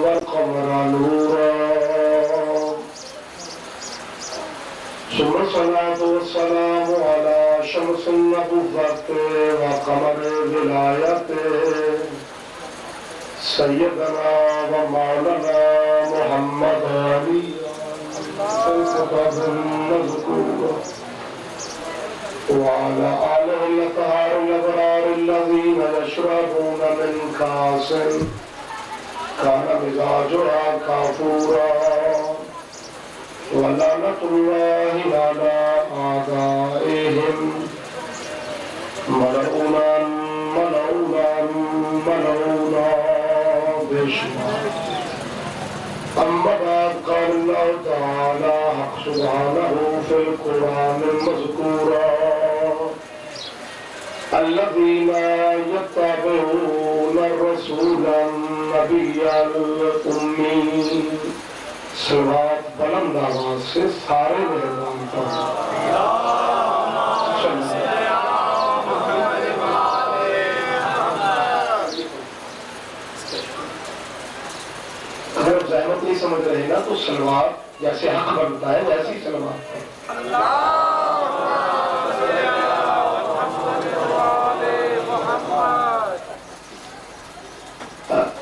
والقمر نورا ثم الصلاة والسلام على شمس النبوة وقمر الولاية سيدنا ومولانا محمد علي الكتاب المذكور وعلى آله الأطهار الأبرار الذين يشربون من كأس كان مزاجها كافورا ولعنة الله على أعدائهم ملعونا ملعونا ملعونا بشمال. أما بعد قال الله تعالى حق سبحانه في القرآن المذكورا الذين يتبعون الرسول النبي الأمي صراط بلند آواز سے سارے مہربان اگر زحمت نہیں سمجھ رہے گا تو سلوات جیسے حق بنتا ہے ویسی سلوات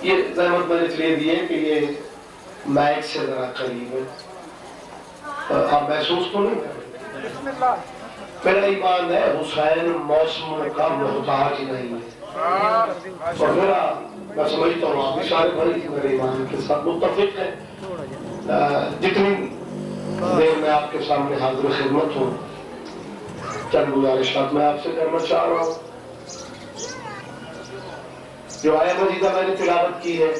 یہ زحمت میں نے اس لیے دی ہے کہ یہ مائک سے ذرا قریب ہے آپ محسوس تو نہیں کر رہے. میرا ایمان ہے حسین موسموں کا محتاج نہیں ہے اور میرا میں سمجھتا ہوں آپ اشارے بھائی میرے ایمان کے ساتھ متفق ہے. جتنی دیر میں آپ کے سامنے حاضر خدمت ہوں چند گزارشات میں آپ سے کرنا چاہ رہا ہوں. جو آیت مجیدہ میں نے تلاوت کی ہے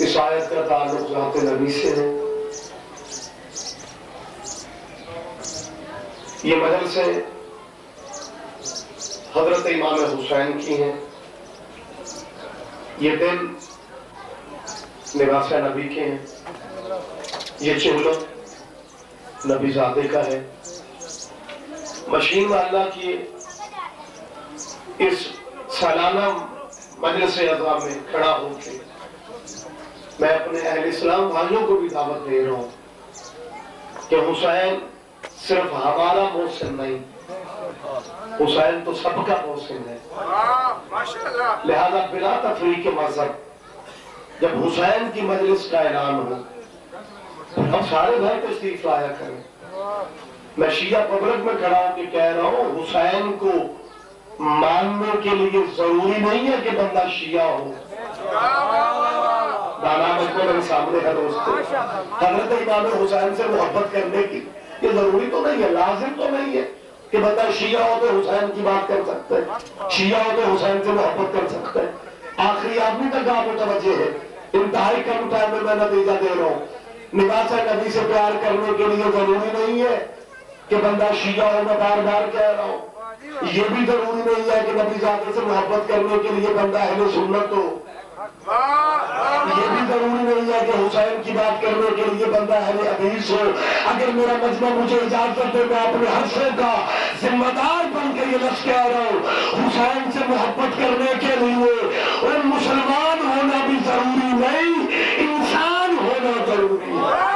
اس آیت کا تعلق ذات نبی سے ہے. یہ مجلسیں حضرت امام حسین کی ہیں. یہ دن لباس نبی کے ہیں. یہ چہلم نبی زادے کا ہے. مشین اللہ کی اس سالانہ مجلس عظام میں کھڑا ہو کے میں اپنے اہل اسلام بھائیوں کو بھی دعوت دے رہا ہوں کہ حسین صرف ہمارا محسن نہیں، حسین تو سب کا محسن ہے. لہذا بلا تفریق مذہب جب حسین کی مجلس کا اعلان ہو ہم سارے بھائی تشریف لایا کریں. میں شیعہ پبلک میں کھڑا ہوں کہ کہہ رہا ہوں حسین کو ماننے کے لیے ضروری نہیں ہے کہ بندہ شیعہ ہو. دانا کو میرے سامنے ہے دوست حضرت امام حسین سے محبت کرنے کی یہ ضروری تو نہیں ہے، لازم تو نہیں ہے کہ بندہ شیعہ ہو تو حسین کی بات کر سکتا ہے، شیعہ ہو تو حسین سے محبت کر سکتا ہے. آخری آدمی تک آپ متوجہ ہے. انتہائی کم ٹائم میں نتیجہ دے رہا ہوں. لباس نبی سے پیار کرنے کے لیے ضروری نہیں ہے کہ بندہ شیعہ ہو. میں بار بار کہہ رہا ہوں یہ بھی ضروری نہیں ہے کہ نبی زادے سے محبت کرنے کے لیے بندہ اہل سنت ہو. یہ بھی ضروری نہیں ہے کہ حسین کی بات کرنے کے لیے بندہ اہل حدیث ہو. اگر میرا مجمع مجھے اجازت دے میں اپنے حرفوں کا ذمہ دار بن کے یہ لفظ کہہ رہا ہوں حسین سے محبت کرنے کے لیے ان مسلمان ہونا بھی ضروری نہیں، انسان ہونا ضروری ہے.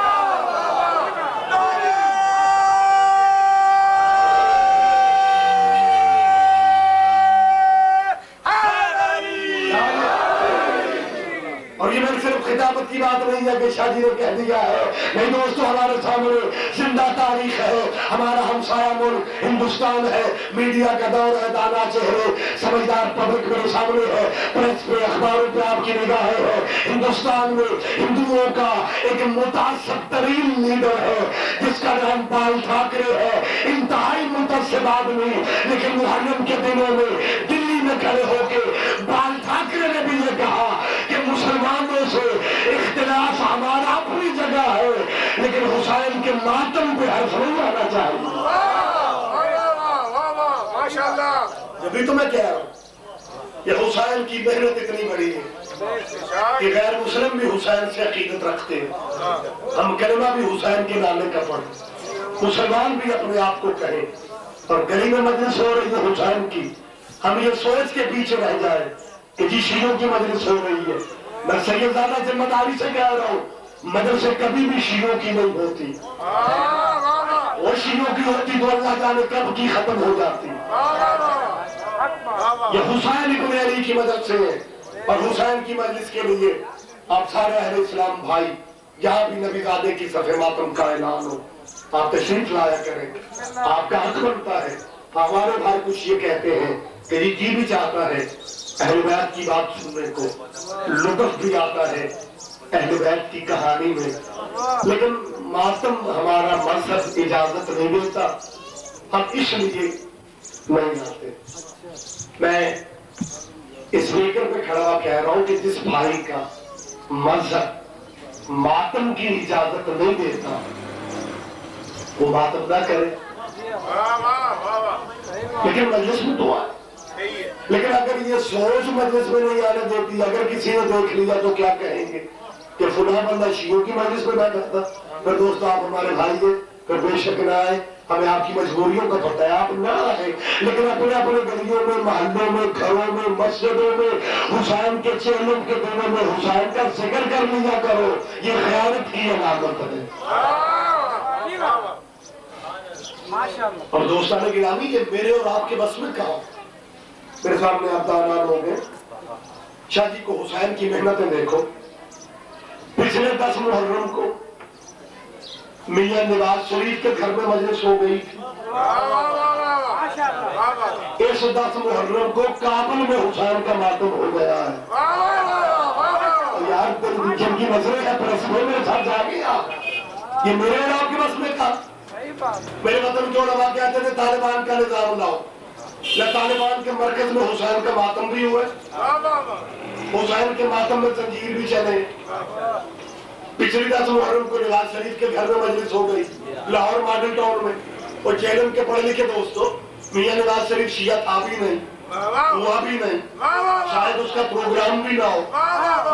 اور یہ میری صرف خطابت کی بات نہیں ہے کہ شاہ جی نے کہہ دیا ہے. نہیں دوستو، ہمارے سامنے زندہ تاریخ ہے. ہمارا ہمسایہ ملک ہندوستان ہے. میڈیا کا دور ہے، دانا چہرے سمجھدار پبلک میرے سامنے ہے. پریس پہ اخباروں پہ آپ کی نگاہیں ہے. ہندوستان میں ہندوؤں کا ایک متعصب ترین لیڈر ہے جس کا نام بال ٹھاکرے ہے. انتہائی متعصب آدمی، لیکن محرم کے دنوں میں دلی میں کھڑے ہو کے بال ٹھاکرے نے بھی یہ کہا کہ مسلمانوں سے اختلاف ہمارا اپنی جگہ ہے لیکن حسین کے ماتم پہ حرف نہیں آنا چاہیے. جبھی تو میں کہہ رہا ہوں یہ حسین کی محنت اتنی بڑی ہے کہ غیر مسلم بھی حسین سے عقیدت رکھتے ہیں. ہم کلمہ بھی حسین کے نامے کا پڑھیں، مسلمان بھی اپنے آپ کو کہیں. اور گلی میں مجلس ہو رہی ہے حسین کی، ہم یہ سوچ کے پیچھے رہ جائیں کہ جی شیعوں کی مجلس ہو رہی ہے. میں سیدزادہ ذمہ داری سے کہہ رہا ہوں، مدرسے کبھی بھی شیعوں کی نہیں ہوتی، وہ شیعوں کی ہوتی تو اللہ جانے کب کی ختم ہو جاتی۔ یہ حسین ابن علی کی مدد سے ہے، اور حسین کی مجلس کے لیے آپ سارے اہل اسلام بھائی جہاں بھی نبی زادے کی صفحہ ماتم کا اعلان ہو آپ تشریف لایا کریں، آپ کا حق بنتا ہے۔ ہمارے بھائی کچھ یہ کہتے ہیں کہ جی بھی چاہتا ہے اہل بیت کی بات سننے کو، لطف بھی آتا ہے اہل بیت کی کہانی میں، لیکن ماتم ہمارا مذہب اجازت نہیں دیتا، ہم اس لیے نہیں آتے۔ میں اس اسپیکر پہ کھڑا کہہ رہا ہوں کہ جس بھائی کا مذہب ماتم کی اجازت نہیں دیتا وہ ماتم نہ کرے، لیکن مجلس میں دعا ہے۔ لیکن اگر یہ سوچ مجلس میں نہیں آنے دیتی، اگر کسی نے دیکھ لیا تو کیا کہیں گے کہ فلاں بندہ شیعوں کی مجلس میں بیٹھا تھا؟ پھر دوست آپ ہمارے بھائی ہیں، پھر بے شک نہ آئے، ہمیں آپ کی مجبوریوں کا پتہ ہے، آپ نہ آئے، لیکن اپنے اپنے گلیوں میں، محلوں میں، گھروں میں، مسجدوں میں حسین کے چہلوں کے دنوں میں حسین کا ذکر کر لیا کرو، یہ خیانت کی علامت ہے۔ اور دوستان گرامی یہ میرے اور آپ کے بس میں کہا، میرے سامنے آپ دانا لوگ ہیں، شاہ جی کو حسین کی محنتیں دیکھو۔ پچھلے 10 محرم کو میاں نواز شریف کے گھر میں مجلس ہو گئی تھی، اس 10 محرم کو کابل میں حسین کا ماتم ہو گیا ہے۔ یار جن کی نظریں ہیں پریس میں میرے ساتھ جا گیا، یہ میرے اور آپ کے بس میں کہا۔ میرے وطن کے علماء کہتے تھے طالبان کا نظام لاؤ، طالبان کے مرکز میں حسین کا ماتم بھی ہوئے، حسین کے ماتم میں زنجیر بھی چلے۔ پچھلی 10 محرم کو نواز شریف کے گھر میں مجلس ہو گئی لاہور ماڈل ٹاؤن میں، اور جیلم کے پڑھے لکھے دوستوں میاں نواز شریف شیعہ تھا بھی نہیں، ہوا بھی نہیں، شاید اس کا پروگرام بھی نہ ہو،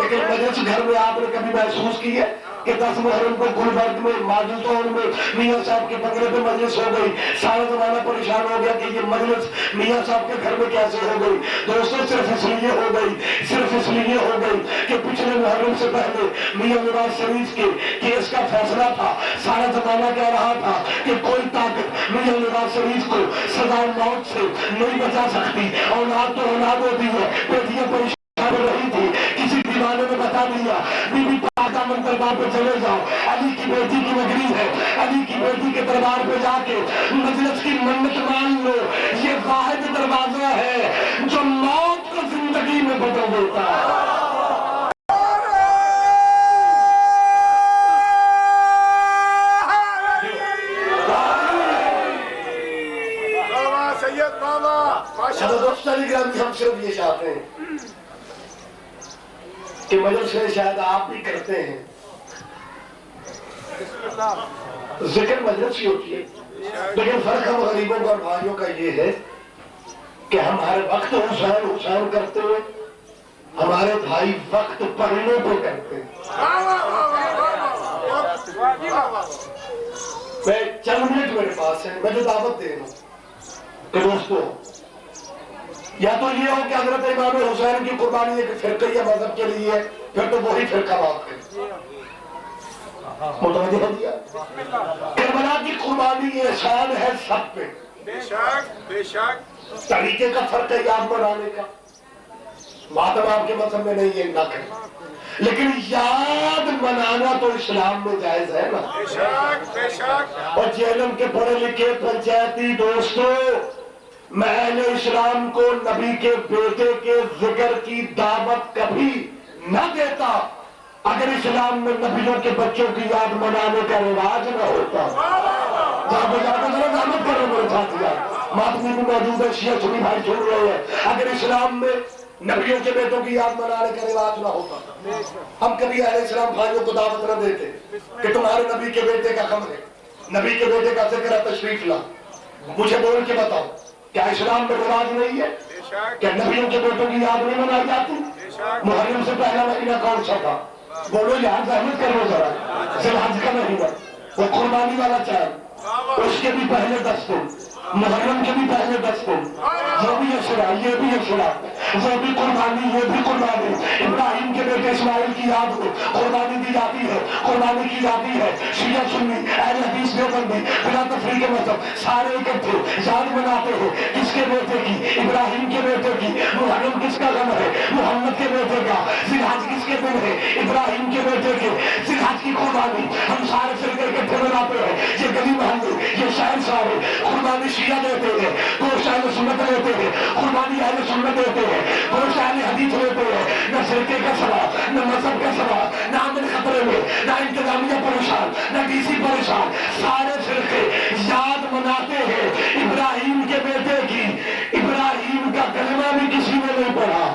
لیکن مجلس گھر میں آپ نے کبھی محسوس کی ہے کہ 10 محرم کو گلبرگ میں ماڈل ٹاؤن میں میاں صاحب کے بنگلے پہ مجلس ہو گئی، سارا زمانہ پریشان ہو گیا کہ یہ مجلس میاں صاحب کے گھر میں کیسے ہو گئی؟ دوستوں صرف اس لیے ہو گئی، صرف اس لیے ہو گئی کہ پچھلے محرم سے پہلے میاں نواز شریف کے کیس کا فیصلہ تھا، سارا زمانہ کہہ رہا تھا کہ کوئی طاقت میاں نواز شریف کو سزائے موت سے نہیں بچا سکتی، اولاد تو اولاد ہوتی ہے، بیٹیاں پریشان ہو رہی تھی، کسی دیوانے نے بتا دیا بی بی پاکہ من دربار پہ چلے جاؤ، علی کی بیٹی کی نگری ہے، علی کی بیٹی کے دربار پہ جا کے مجلس کی منت مان لو، یہ واحد دروازہ ہے جو موت کو زندگی میں بدل دیتا ہے۔ ہم صرف یہ چاہتے ہیں کہ مجلس میں شاید آپ بھی کرتے ہیں، ذکر مجلس ہی ہوتی ہے، لیکن فرق ہم غریبوں اور بھائیوں کا یہ ہے کہ ہم ہر وقت حسین حسین کرتے ہوئے ہمارے بھائی وقت پڑھنے پہ کرتے ہیں۔ میں چند منٹ میرے پاس ہے، میں جو دعوت دے رہا ہوں کہ دوستو یا تو یہ ہو کہ حضرت امام حسین کی قربانی ایک فرقہ یا مذہب کے لیے ہے، پھر تو وہی فرقہ بات کرے، متوجہ ہو دیا؟ کربلا کی قربانی احسان ہے سب پہ، بے شک طریقے کا فرق ہے یاد منانے کا، ماتم آپ کے مذہب میں نہیں ہے نہ کریں، لیکن یاد منانا تو اسلام میں جائز ہے نا، بے شک۔ اور جیلم کے پڑھے لکھے پنچایتی دوستوں، میں اہل اسلام کو نبی کے بیٹے کے ذکر کی دعوت کبھی نہ دیتا اگر اسلام میں نبیوں کے بچوں کی یاد منانے کا رواج نہ ہوتا۔ دعوت کرو میرے ساتھیاں، ماتمی بھی موجود ہے، شیعہ سنی بھائی سن رہے ہیں، اگر اسلام میں نبیوں کے بیٹوں کی یاد منانے کا رواج نہ ہوتا ہم کبھی اہل اسلام بھائیوں کو دعوت نہ دیتے کہ تمہارے نبی کے بیٹے کا غم ہے، نبی کے بیٹے کا ذکر ہے، تشریف لا، مجھے بول کے بتاؤ کیا اسلام میں رواج نہیں ہے؟ کیا نبیوں کے بیٹوں کی یاد نہیں منائی جاتی؟ محرم سے پہلا مہینہ کون سا تھا؟ بولو یار زحمت کرو ذرا، ذوالحج کا مہینہ، وہ قربانی والا چاند، اس کے بھی پہلے 10 دن، محرم کے بھی پہلے 10 دن، یہ بھی اشرا، یہ بھی اشرا، وہ بھی قربانی یہ بھی قربانی. ابراہیم کے بیٹے اسماعیل کی یاد میں قربانی دی جاتی ہے, قربانی کی جاتی ہے. شیعہ سنی اہل حدیث دیوبندی بلا تفریق مذہب سارے اکٹھے یاد مناتے ہیں کس کے بیٹے کی, ابراہیم کے بیٹے کی. محرم کس کا غم ہے, محمد کے بیٹے کا. ذی الحج کس کے دن ہے, ابراہیم کے بیٹے کے. ذی الحج کی قربانی ہم سارے فرقے اکٹھے مناتے ہیں. یہ گلی محلے یہ شہر سارے قربانی شیعہ دیتے ہیں, گوشت اہل سنت لیتے ہیں, قربانی اہل سنت دیتے ہیں, گوشت اہل حدیث لیتے ہیں. نہ فرقے کا سوال, نہ مذہب کا سوال, نہ امن خطرے میں, نہ انتظامیہ پریشان, نہ ڈی سی پریشان. سارے فرقے یاد مناتے ہیں ابراہیم کے بیٹے کی. ابراہیم کا کلمہ بھی کسی نے نہیں پڑھا.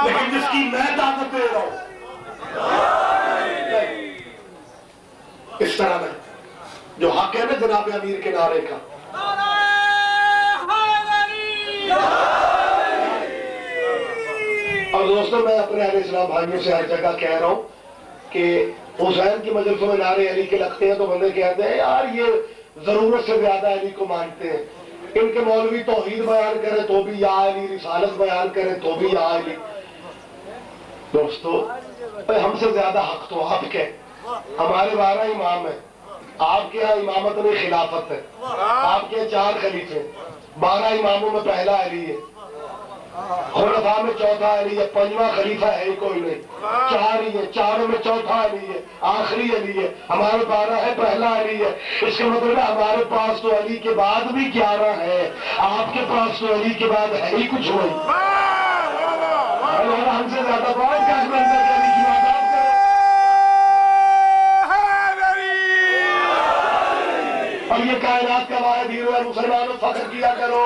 لیکن جس کی میں دعوت دے رہا ہوں اس طرح میں جو حق ہے نا جناب امیر کے نعرے کا, اور دوستوں میں اپنے اہل اسلام بھائیوں سے ہر جگہ کہہ رہا ہوں کہ حسین کی مجلسوں میں نعرے علی کے لگتے ہیں تو بندے کہتے ہیں یار یہ ضرورت سے زیادہ علی کو مانتے ہیں. ان کے مولوی توحید بیان کریں تو بھی یا علی, رسالت بیان کریں تو بھی یا علی. دوستو ہم سے زیادہ حق تو آپ کے, ہمارے 12 امام ہیں, آپ کے ہاں امامت میں خلافت ہے, آپ کے 4 خلیفے, 12 اماموں میں پہلا علی ہے, خلفاء میں چوتھا علی ہے, 5واں خلیفہ ہے ہی کوئی نہیں, 4 ہی ہے, 4 میں چوتھا علی ہے, آخری علی ہے. ہمارے 12 ہے, پہلا علی ہے. اس کا مطلب ہے ہمارے پاس تو علی کے بعد بھی 11 ہے, آپ کے پاس تو علی کے بعد ہے ہی کچھ نہیں. ہم سے زیادہ بہت کاش میں اندر علی کی بات آپ کرو. اور یہ کائنات کا واحد ہیرو ہے. مسلمانوں فخر کیا کرو,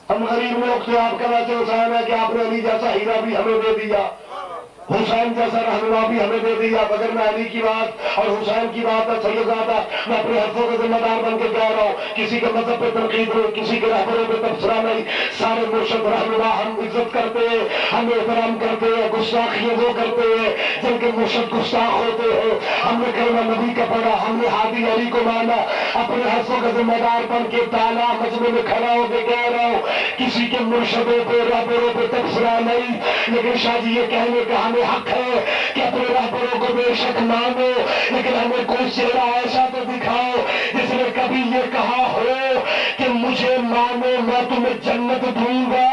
ہم غریب لوگ تھے, آپ کا ویسے حسین ہے کہ آپ نے علی جیسا ہیرا بھی ہمیں دے دیا, حسین جیسا رہنما بھی ہمیں دے دیا. مگر میں علی کی بات اور حسین کی بات ہے سیدزادہ, میں اپنے حرفوں کا ذمہ دار بن کے کہہ رہا ہوں. کسی کے مذہب پہ تنقید نہیں, کسی کے رہبروں پہ تبصرہ نہیں. سارے مرشد رہنما ہم عزت کرتے ہیں, ہم احترام کرتے ہیں. گستاخیاں وہ کرتے ہیں جن کے مرشد گستاخ ہوتے ہیں. ہم نے کلمہ نبی کا پڑھا, ہم نے ہادی علی کو مانا. اپنے حرفوں کا ذمہ دار بن کے تالا مجمع میں کھڑا ہو کے کہہ رہا ہوں کسی کے مرشدوں پہ رہبروں پہ تبصرہ نہیں. لیکن شاہ جی یہ کہنے کا ہمیں حق ہے کہ اپنے رہبروں کو بے شک مانو, لیکن ہمیں کوئی چہرہ ایسا تو دکھاؤ جس نے کبھی یہ کہا ہو کہ مجھے مانو میں تمہیں جنت دوں گا,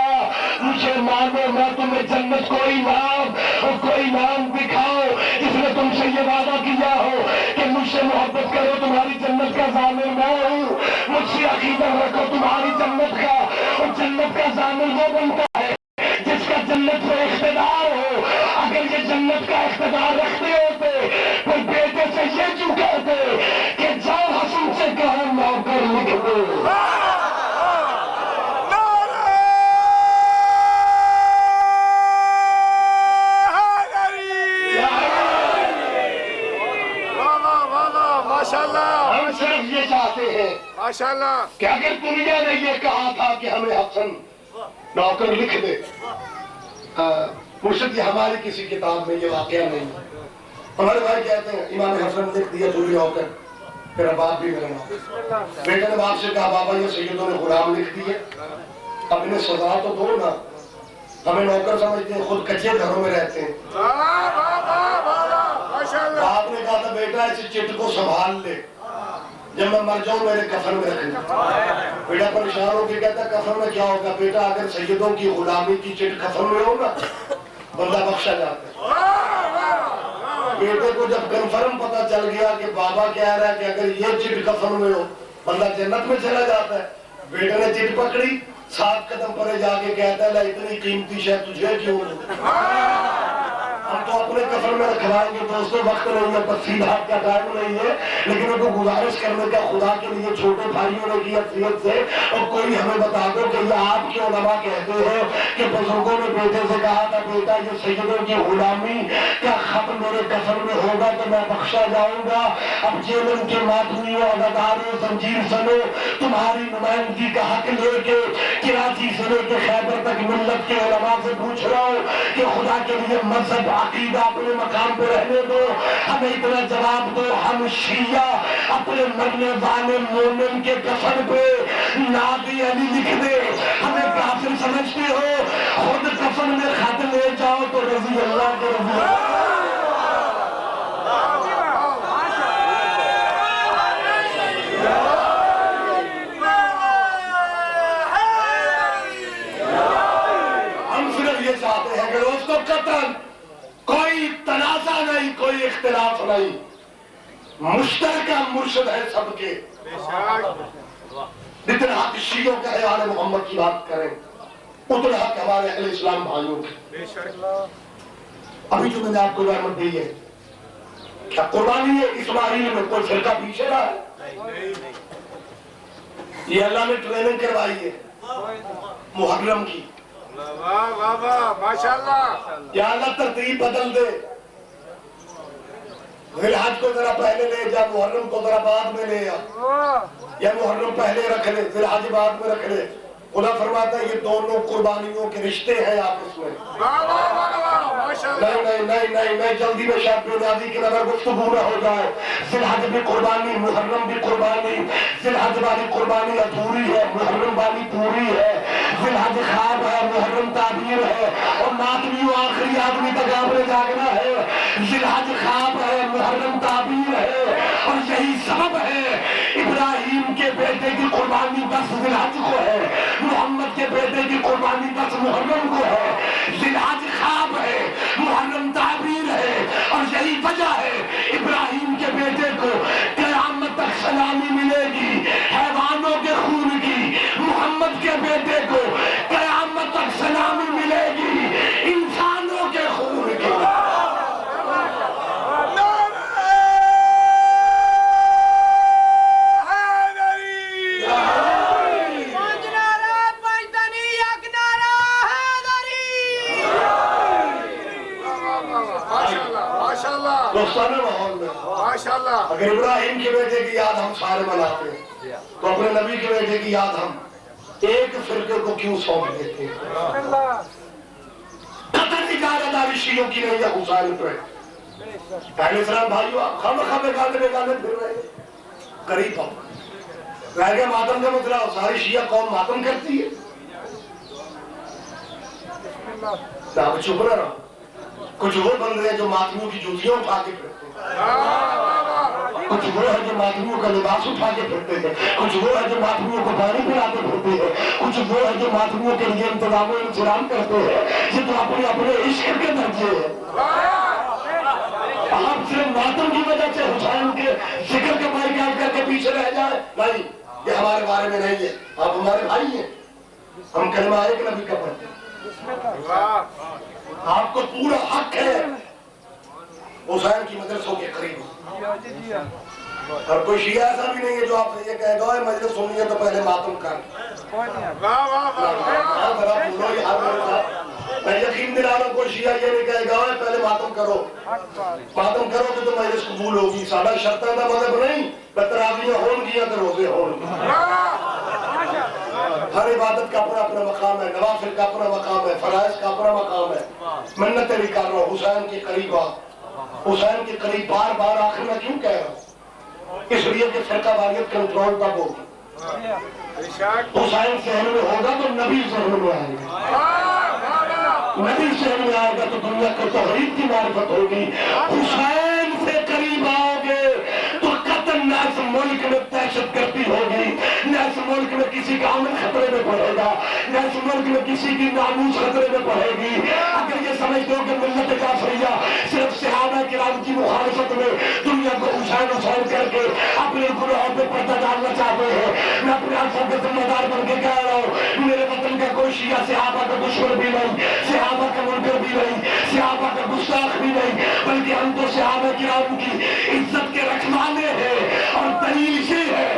مجھے مانو میں تمہیں جنت. کوئی نام اور کوئی نام دکھاؤ جس نے تم سے یہ وعدہ کیا ہو کہ مجھ سے محبت کرو تمہاری جنت کا ضامن میں ہوں, مجھ سے عقیدہ رکھو تمہاری جنت کا. اور جنت کا ضامن وہ بنتا ہے جس کا جنت پہ اقتدار ہو. اگر یہ جنت کا اقتدار رکھتے ہوتے پھر بیٹے سے یہ کیوں کہتے کہ جاؤ حسن سے کہو نوکر لکھ دو. ہم صرف یہ چاہتے ہیں ماشاءاللہ کہ اگر دنیا نے یہ کہا تھا کہ ہمیں حسن نوکر لکھ دے, مرشد یہ ہماری کسی کتاب میں یہ واقعہ نہیں. ہمارے بھائی کہتے ہیں امام حسن لکھ دیا تو بھی نوکر, میرا باپ بھی میرا نوکر. بیٹے نے باپ سے کہا بابا یہ سیدوں نے غلام لکھ دیے, اب انہیں سزا تو دو نا, ہمیں نوکر سمجھتے ہیں, خود کچے گھروں میں رہتے ہیں. باپ نے کہا تھا بیٹا اس چٹ کو سنبھال لے, جب میں مر جاؤں میرے کفن میں رکھنا. بیٹا پریشان ہو کے کہتا کفن میں کیا ہوگا؟ بیٹا اگر سیدوں کی غلامی کی چٹ کفن میں ہوگا بندہ بخشا جاتا ہے. بیٹے کو جب کنفرم پتا چل گیا کہ بابا کہہ رہا ہے کہ اگر یہ چٹ کفن میں ہو بندہ جنت میں چلا جاتا ہے, بیٹے نے چٹ پکڑی, 7 قدم پرے جا کے کہتا ہے اتنی قیمتی شے تجھے کیوں نہیں؟ ہم تو اپنے کفن میں رکھوائیں گے. دوستوں وقت نہیں ہے, تفصیلات کا ٹائم نہیں ہے, لیکن ان کو گزارش کرنے کا خدا کے لیے چھوٹے بھائیوں نے کی اکثریت سے, اور کوئی ہمیں بتا دو کہ یہ آپ کے علماء کہتے ہیں کہ بزرگوں نے بیٹے سے کہا تھا بیٹا یہ سیدوں کی غلامی کا خط میرے کفن میں ہوگا تو میں بخشا جاؤں گا. اب جیلن کے ماتمیوں اداروں زنجیر سنو تمہاری نمائندگی کا حق لے کے کراچی سے لے کے خیبر تک ملت کے علماء سے پوچھ رہا ہوں کہ خدا کے لیے مذہب عقیدہ اپنے مقام پہ رہنے دو، ہمیں اتنا جواب دو، ہم شیعہ اپنے مرنے والے مومن کے کفن پہ نادی علی لکھ دے، ہمیں کافر سمجھتے ہو، خود کفن میں خط لے جاؤ تو رضی اللہ کے رضی اللہ۔ ہم صرف یہ چاہتے ہیں کہ اس کو قتل، کوئی تنازع نہیں، کوئی اختلاف نہیں، مشترکہ مرشد ہے سب کے۔ جتنا حق شیعوں کے حیال محمد کی بات کریں اتنا حق ہمارے اہل اسلام بھائیوں کے۔ ابھی جو میں نے آپ کو رحمت دی ہے، کیا قربانی ہے اسماعیل میں کوئی فرقہ پیچھے رہا ہے؟ یہ اللہ نے ٹریننگ کروائی ہے محرم کی، واہ واہ واہ ماشاءاللہ، یا اللہ ترتیب بدل دے، ذی الحج کو ذرا پہلے لے جا، محرم کو ذرا بعد میں لے آ، یا محرم پہلے رکھ لے ذی الحج بعد میں رکھ لے۔ خدا فرماتا ہے یہ دونوں قربانیوں کے رشتے ہیں آپس میں۔ نہیں جلدی میں شاید بنیادی کی نظر گفتگو نہ ہو جائے۔ ذی الحج بھی قربانی، محرم بھی قربانی، ذی الحج والی قربانی ادھوری ہے، محرم والی پوری ہے۔ ذی الحج خواب ہے، محرم تعبیر ہے، اور ماتمیوں آخری آدمی تک آپ نے جاگنا ہے۔ ذی الحج خواب ہے، محرم تعبیر ہے، اور یہی سبب ہے ابراہیم کے بیٹے کی قربانی 10 ذی الحج کو ہے، محمد کے بیٹے کی قربانی 10 محرم کو ہے۔ ذی الحج خواب ہے، محرم تعبیر ہے، اور یہی وجہ ہے ابراہیم کے بیٹے کو قیامت تک سلامی ملے گی حیوانوں کے خون کی، محمد کے بیٹے کو قیامت تک سلامی ملے گی انسانوں کے خون کی۔ دوستانہ ماحول میں اگر ابراہیم کے بیٹے کی یاد ہم سارے مناتے ہیں تو اپنے نبی کے بیٹے کی یاد ہم ایک فرقے کو کیوں سونپ دیتے ہیں؟ قطر اجازت داری شیعوں کی نہیں ہے حسین پہ۔ اہل اسلام بھائیو آپ خواہ بیگانے پھر رہے قریب آپ رہ گیا ماتم کا مسئلہ، ساری شیعہ قوم ماتم کرتی ہے، آپ چپ نہ رہو۔ کچھ وہ بندے ہیں جو ماتمیوں کی جوتیاں اٹھا کے پھرتے ہیں، کچھ وہ ہے جو ماتمیوں کا لباس اٹھا کے پھرتے ہیں، کچھ وہ ہے جو ماتمیوں کو پانی پلاتے پھرتے ہیں، کچھ وہ ہے جو ماتمیوں کے لیے انتظام و انتظام کرتے ہیں۔ یہ تو اپنے اپنے عشق کے درجے ہیں۔ آپ صرف ماتم کی وجہ سے حسین کے ذکر کے بائیکاٹ کر کے پیچھے رہ جائے، نہیں، یہ ہمارے بارے میں نہیں ہے۔ آپ ہمارے بھائی ہیں، ہم کلمہ ایک نبی کا پڑھتے ہیں۔ آپ کو پورا حق ہے حسین کی مدرسوں کے قریب، اور کوئی شیعہ ایسا بھی نہیں ہے جو آپ سے یہ کہے گا مجلس سنی ہے تو پہلے ماتم کر۔ میں یقین دلا رہا ہوں کوئی شیعہ یہ نہیں کہے گا پہلے ماتم کرو، ماتم کرو کہ تو مجلس قبول ہوگی۔ سادہ شرطہ دا مذہب نہیں، تراویحاں ہون گیا تو روزے ہون گیا۔ ہر عبادت کا اپنا اپنا مقام ہے، نوافل کا اپنا مقام ہے، فرائض کا اپنا مقام ہے۔ منتیں بھی کر رہا ہوں حسین کے قریب آ، حسین کے قریب بار بار آخر میں کیوں کہہ رہا ہوں؟ اس لیے کہ فرقہ واریت کنٹرول تب ہوگی۔ حسین ذہن میں ہوگا تو نبی ذہن میں آئے گا، نبی ذہن میں آئے گا تو دنیا کو توحید کی معرفت ہوگی۔ حسین سے قریب آؤ گے تو قتل نہ اس ملک میں دہشت گردی ہوگی، نہ اس ملک میں کسی کا امن خطرے میں پڑے گا، نہ اس ملک میں کسی کی ناموس خطرے میں پڑے گی۔ اگر یہ سمجھتے ہو کہ ملت جعفریہ صرف صحابہ کرام کی مخالفت میں دنیا کو حسین حسین کر کے اپنے گناہوں پہ پردہ ڈالنا چاہتے ہیں، میں اپنے آنکھوں کے ذمہ دار بن کے کہہ رہا ہوں میرے وطن کا کوئی شیعہ صحابہ کا دشمن بھی نہیں، صحابہ کا منکر بھی نہیں، صحابہ کا گستاخ بھی نہیں، بلکہ ہم تو صحابہ کرام کی عزت کے رکھوانے ہیں۔ اور دلیل یہ ہے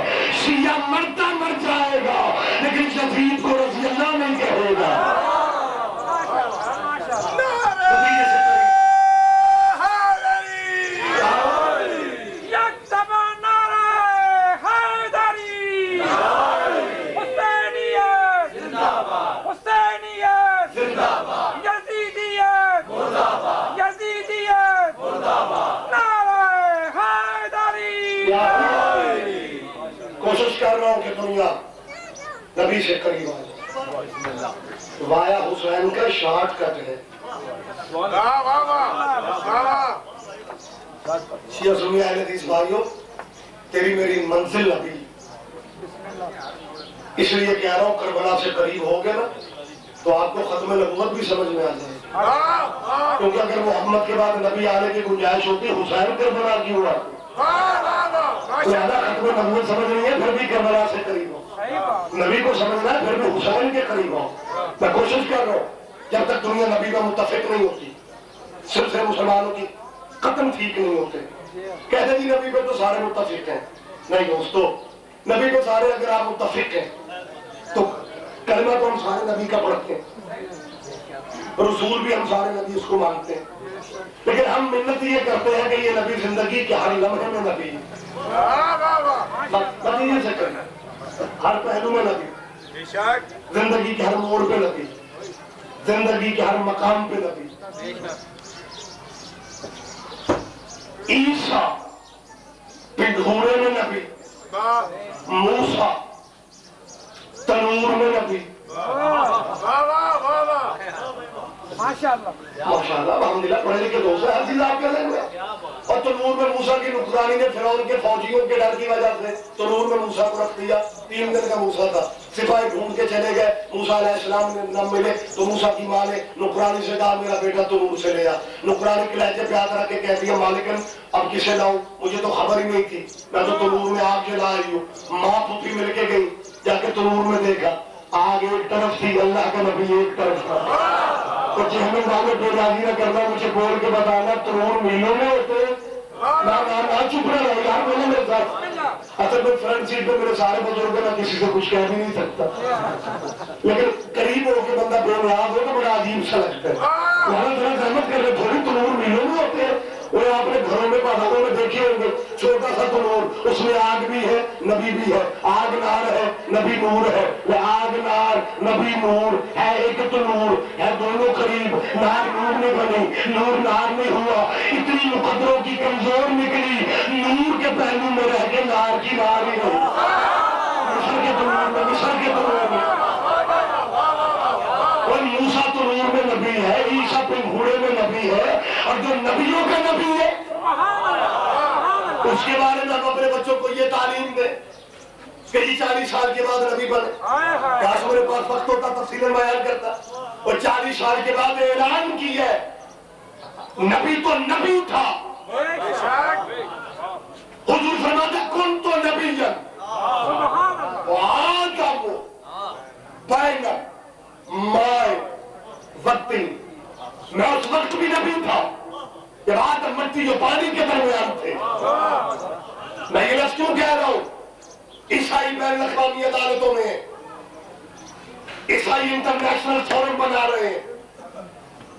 شیعہ مرتا مر جائے گا لیکن یزید کو رضی اللہ نہیں کہے گا۔ یزیدیت نبی سے قریب آ جائے. وایا حسین کا شارٹ کٹ ہے. واہ واہ واہ واہ. شیعہ سنی اہل حدیث بھائیوں، تیری میری منزل ابھی، اس لیے کہہ رہا ہوں کربلا سے قریب ہو گئے نا تو آپ کو ختم نبوت بھی سمجھ میں آ جائے. کیونکہ اگر محمد کے بعد نبی آنے کی گنجائش ہوتی حسین کربلا کی ہوا زیادہ ختم نبوت سمجھ نہیں ہے پھر بھی کربلا سے قریب ہو. نبی کو سمجھنا ہے پھر بھی حسین کے قریب ہو. میں کوشش کر رہا ہوں جب تک دنیا نبی کا متفق نہیں ہوتی، صرف مسلمانوں کی قتل ٹھیک نہیں ہوتے. کہتے جی نبی پہ تو سارے متفق ہیں. نہیں دوستو، نبی پہ سارے اگر آپ متفق ہیں تو کلمہ تو ہم سارے نبی کا پڑھتے ہیں، رسول بھی ہم سارے نبی اس کو مانتے ہیں، لیکن ہم منت یہ کرتے ہیں کہ یہ نبی زندگی کے ہر لمحے میں نبی ہے. نتیجے سے کرنا ہر پہلو میں نبی، زندگی کے ہر موڑ پہ نبی، زندگی کے ہر مقام پہ نبی. عیسیٰ پنڈورے میں نبی، موسیٰ تنور میں نبی. ماشاءاللہ الحمدللہ پڑھے لکھے دوست ہیں، ہر چیز آپ کے ذہن میں. اور تنور میں موسیٰ کی نگرانی نے فرعون کے فوجیوں کے ڈر کی وجہ سے تنور میں موسیٰ کو رکھ دیا. 3 دن کا موسیٰ تھا، سپاہی ڈھونڈ کے چلے گئے، موسیٰ علیہ السلام نے نہ ملے تو موسیٰ کی ماں نے نگرانی سے کہا میرا بیٹا تنور سے لے آ. نگرانی کے لہجے پہ ہاتھ رکھ کے کہہ دیا مالکن اب کسے لاؤں، مجھے تو خبر ہی نہیں تھی، میں تو تنور میں آگ جلا رہی ہوں. ماں پوتی مل کے گئی، جا کے تنور میں دیکھا آگ ایک طرف تھی، اللہ کا نبی ایک طرف تھا. تو جہنم والے بے راضی نہ کرنا، مجھے بول کے بتانا تنور میلوں میں ہوتے ہیں. نہ چپ رہا رہو یار، بولو میرے ساتھ. اصل میں فرنٹ سیٹ پہ میرے سارے بزرگ میں کسی سے کچھ کہہ بھی نہیں سکتا، لیکن قریب ہو کے بندہ بے نیاز ہو تو بڑا عجیب سا لگتا ہے. وہاں ذرا زحمت کر رہے تھوڑی تنور میلوں میں ہوتے ہیں. وہ آپ نے گھروں میں پہاڑوں میں دیکھے ہوں گے چھوٹا سا تنور، اس میں آگ بھی ہے نبی بھی ہے. آگ نار ہے نبی نور ہے. وہ آگ نار نبی نور ہے ایک تنور ہے، دونوں قریب. نار نور نے بنی، نور نار نہیں ہوا. اتنی مقدروں کی کمزور نکلی، نور کے پہلو میں رہ کے نار کی نار ہی رہی. مصر کے تنور میں، مصر کے تنور میں. اور موسیٰ تنور میں نبی ہے، عیسیٰ پنگھوڑے میں نبی ہے، اور جو نبیوں کا نبی ہے اس کے بارے میں ہم اپنے بچوں کو یہ تعلیم دیں کہ یہ 40 سال کے بعد نبی بنے. کاش میرے پاس وقت ہوتا تفصیل بیان کرتا. اور 40 سال کے بعد اعلان کی ہے نبی تو نبی تھا. حضور فرماتے کن تو نبی آدم بین مائے وقتی، میں اس وقت بھی نبی تھا جب آدم مٹی جو پانی کے درمیان تھے. میں یہ لفظ کیوں کہہ رہا ہوں؟ عیسائی بین الاقوامی عدالتوں میں عیسائی انٹرنیشنل فورم بنا رہے ہیں.